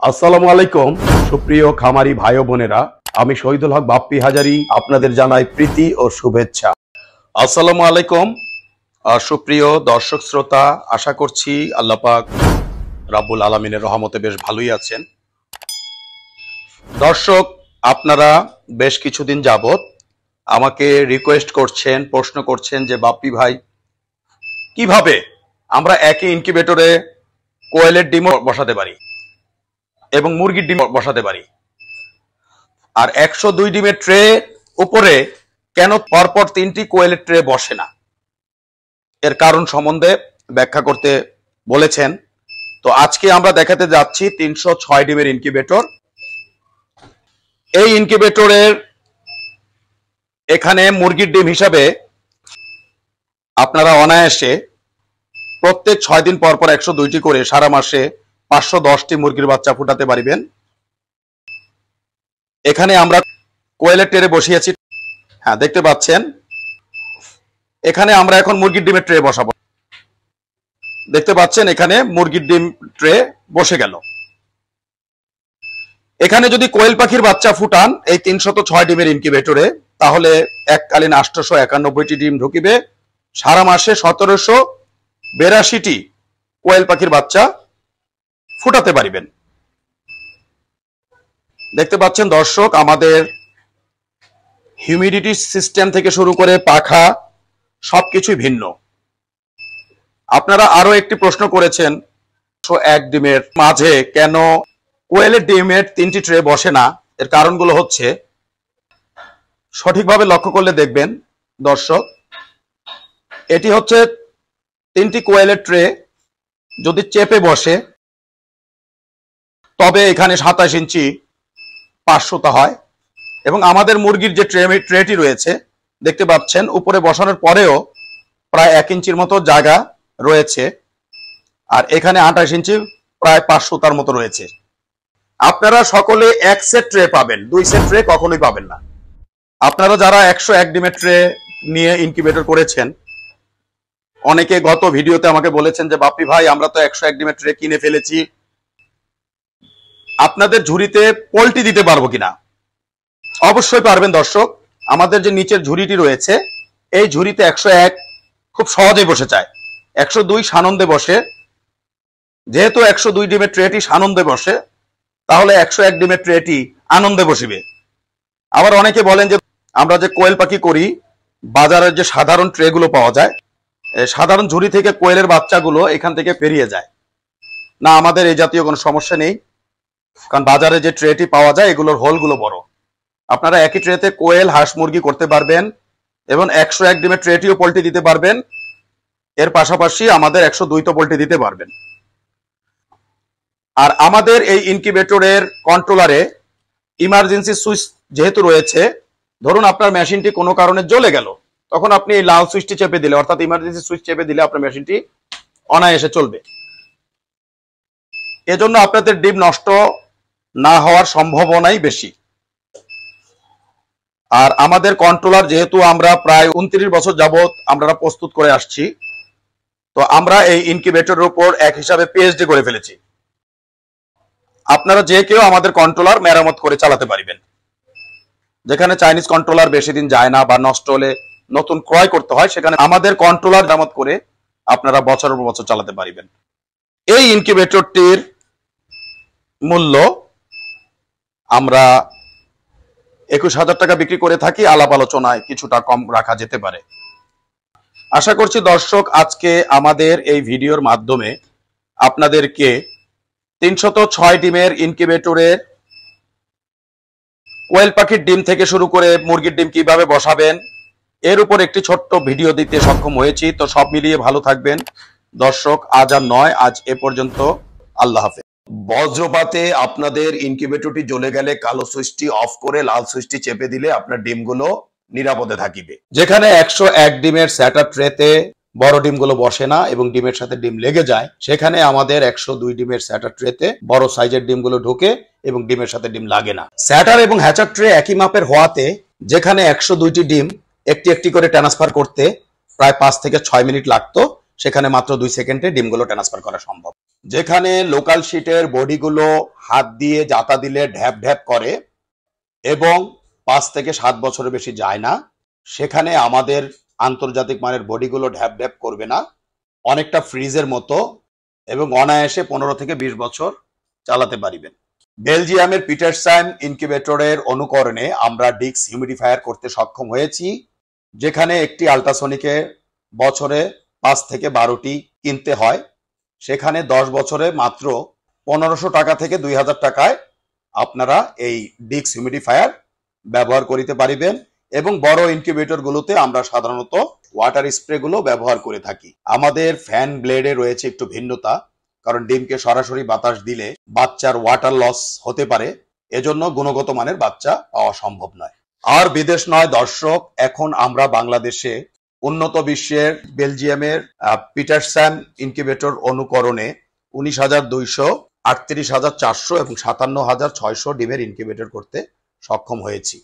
আসসালামু আলাইকুম সুপ্রিয় খামারি ভাই ও বোনেরা, আমি শহীদুল হক বাপ্পি হাজারি আপনাদের জানাই প্রীতি ও শুভেচ্ছা। আসসালামু আলাইকুম সুপ্রিয় দর্শক শ্রোতা, আশা করছি আল্লাহ পাক রাব্বুল আলামিনের রহমতে বেশ ভালোই আছেন। দর্শক, আপনারা বেশ কিছুদিন যাবত আমাকে রিকোয়েস্ট করছেন, প্রশ্ন করছেন যে বাপ্পি ভাই, কিভাবে আমরা একই ইনকিউবেটরে কোয়েলের ডিম বসাতে পারি এবং মুরগির ডিম বসাতে পারি, আর 102 ডিমের ট্রে উপরে কেন পরপর 3টি কোয়েলের ট্রে বসে না, এর কারণ সম্বন্ধে ব্যাখ্যা করতে বলেছেন। তো আজকে আমরা দেখাতে যাচ্ছি 306 ডিমের ইনকিউবেটর। এই ইনকিউবেটরের এখানে মুরগির ডিম হিসাবে আপনারা অনায়াসে প্রত্যেক 6 দিন পর পর 102টি করে সারা মাসে 510টি মুরগির বাচ্চা ফুটাতে পারবেন। এখানে আমরা কোয়েলের ট্রে বসিয়েছি, হ্যাঁ দেখতে পাচ্ছেন। এখানে আমরা এখন মুরগির ডিমের ট্রে বসাবো, দেখতে পাচ্ছেন এখানে মুরগির ডিম ট্রে বসে গেল। এখানে যদি কোয়েল পাখির বাচ্চা ফুটান এই 306 ডিমের ইনকিউবেটরে, তাহলে এককালীন 891টি ডিম ঢুকিবে, সারা মাসে 1782টি কোয়েল পাখির বাচ্চা ফুটাতে পারিবেন। দেখতে পাচ্ছেন দর্শক, আমাদের হিউমিডিটি সিস্টেম থেকে শুরু করে পাখা সবকিছুই ভিন্ন। আপনারা আরো একটি প্রশ্ন করেছেন, 101 ডিমের মাঝে কেন কোয়েলের ডিমের 3টি ট্রে বসে না। এর কারণগুলো হচ্ছে, সঠিকভাবে লক্ষ্য করলে দেখবেন দর্শক, এটি হচ্ছে 3টি কোয়েলের ট্রে যদি চেপে বসে তবে এখানে 27 ইঞ্চি 500 হয়, এবং আমাদের মুরগির যে ট্রেটি রয়েছে দেখতে পাচ্ছেন উপরে বসানোর পরেও প্রায় 1 ইঞ্চির মতো জায়গা রয়েছে, আর এখানে 28 ইঞ্চি প্রায় 500 মতো রয়েছে। আপনারা সকলে এক সেট ট্রে পাবেন, 2 সেট ট্রে কখনোই পাবেন না। আপনারা যারা 101 ডিমের ট্রে নিয়ে ইনকিউবেটর করেছেন, অনেকে গত ভিডিওতে আমাকে বলেছেন যে বাপ্পি ভাই, আমরা তো 101 ডিমের ট্রে কিনে ফেলেছি, আপনাদের ঝুড়িতে পোল্ট্রি দিতে পারবো কিনা। অবশ্যই পারবেন দর্শক। আমাদের যে নিচের ঝুড়িটি রয়েছে এই ঝুড়িতে 101 খুব সহজেই বসে যায়, 102 সানন্দে বসে। যেহেতু 102 ডিমের ট্রেটি সানন্দে বসে, তাহলে 101 ডিমের ট্রেটি আনন্দে বসিবে। আবার অনেকে বলেন যে আমরা যে কোয়েল পাখি করি, বাজারের যে সাধারণ ট্রেগুলো পাওয়া যায়, সাধারণ ঝুড়ি থেকে কোয়েলের বাচ্চাগুলো এখান থেকে পেরিয়ে যায় না। আমাদের এই জাতীয় কোনো সমস্যা নেই, কারণ বাজারে যে ট্রেটি পাওয়া যায় এগুলোর হোলগুলো বড়। আপনারা একই ট্রেতে কোয়েল, হাঁস, মুরগি করতে পারবেন এবং 101 ডিমের ট্রেটিও পোল্ট্রি দিতে পারবেন। এর পাশাপাশি আমাদের 102 তো পোল্ট্রি দিতে পারবেন। আর আমাদের এই ইনকিউবেটরের কন্ট্রোলারে ইমার্জেন্সি সুইচ যেহেতু রয়েছে, ধরুন আপনার মেশিনটি কোনো কারণে জ্বলে গেল, তখন আপনি এই লাল সুইচটি চেপে দিলে, অর্থাৎ ইমার্জেন্সি সুইচ চেপে দিলে আপনার মেশিনটি অনায়াসে চলবে। এজন্য আপনাদের ডিম নষ্ট না হওয়ার সম্ভাবনাই বেশি। আর আমাদের কন্ট্রোলার যেহেতু আমরা প্রায় 29 বছর যাবত আমরা প্রস্তুত করে আসছি, তো আমরা এই ইনকিউবেটরের উপর এক হিসাবে পিএইচডি করে ফেলেছি। আপনারা যে কেউ আমাদের কন্ট্রোলার মেরামত করে চালাতে পারবেন। যেখানে চাইনিজ কন্ট্রোলার বেশি দিন যায় না বা নষ্ট হলে নতুন ক্রয় করতে হয়, সেখানে আমাদের কন্ট্রোলার মেরামত করে আপনারা বছরের পর বছর চালাতে পারবেন। এই ইনকিউবেটরটির মূল্য আমরা 21,000 টাকা বিক্রি করে থাকি, আলাপ আলোচনায় কিছুটা কম রাখা যেতে পারে। আশা করছি দর্শক, আজকে আমাদের এই ভিডিওর মাধ্যমে আপনাদেরকে 306 ডিমের ইনকিউবেটরের কোয়েল পাখির ডিম থেকে শুরু করে মুরগির ডিম কিভাবে বসাবেন এর উপর একটি ছোট্ট ভিডিও দিতে সক্ষম হয়েছি। তো সব মিলিয়ে ভালো থাকবেন দর্শক। আজ আর নয়, আজ এ পর্যন্ত। আল্লাহ হাফেজ। বজ্রপাতে আপনাদের ইনকিউবেটরটি জ্বলে গেলে কালো সুইচটি অফ করে লাল সুইচটি চেপে দিলে আপনার ডিমগুলো নিরাপদে থাকিবে। যেখানে 101 ডিমের স্যাটার ট্রেতে বড় ডিমগুলো বসে না এবং ডিমের সাথে ডিম লেগে যায়, সেখানে আমাদের 102 ডিমের স্যাটার ট্রেতে বড় সাইজের ডিমগুলো ঢোকে এবং ডিমের সাথে ডিম লাগে না। স্যাটার এবং হ্যাচার ট্রে একই মাপের হওয়াতে যেখানে 102টি ডিম একটি একটি করে ট্রান্সফার করতে প্রায় 5 থেকে 6 মিনিট লাগতো, সেখানে মাত্র 2 সেকেন্ডে ডিমগুলো ট্রান্সফার করা সম্ভব। যেখানে লোকাল শিটের বডিগুলো হাত দিয়ে জাতা দিলে ঢ্যাপ ঢ্যাপ করে এবং 5 থেকে 7 বছরের বেশি যায় না, সেখানে আমাদের আন্তর্জাতিক মানের বডিগুলো ঢ্যাপ ঢ্যাপ করবে না, অনেকটা ফ্রিজের মতো এবং অনায়াসে 15 থেকে 20 বছর চালাতে পারিবেন। বেলজিয়ামের পিটারসাইম ইনকিউবেটরের অনুকরণে আমরা ডিক্স হিউমিডিফায়ার করতে সক্ষম হয়েছি, যেখানে একটি আল্ট্রাসনিকে বছরে 5 থেকে 12টি কিনতে হয়, সেখানে 10 বছরে মাত্র 1500 টাকা থেকে 2000 টাকায় আপনারা এই ডিক্স হিউমিডিফায়ার ব্যবহার করিতে পারিবেন। এবং বড় ইনকিউবেটর গুলোতে আমরা সাধারণত ওয়াটার স্প্রে গুলো ব্যবহার করে থাকি। আমাদের ফ্যান ব্লেডে রয়েছে একটু ভিন্নতা, কারণ ডিমকে সরাসরি বাতাস দিলে বাচ্চার ওয়াটার লস হতে পারে, এজন্য গুণগত মানের বাচ্চা পাওয়া সম্ভব নয়। আর বিদেশ নয় দর্শক, এখন আমরা বাংলাদেশে উন্নত বিশ্বের বেলজিয়ামের পিটারস্যাম ইনকিউবেটর অনুকরণে 19,200, 38,400 এবং 57,600 ডিমের ইনকিউবেটর করতে সক্ষম হয়েছি।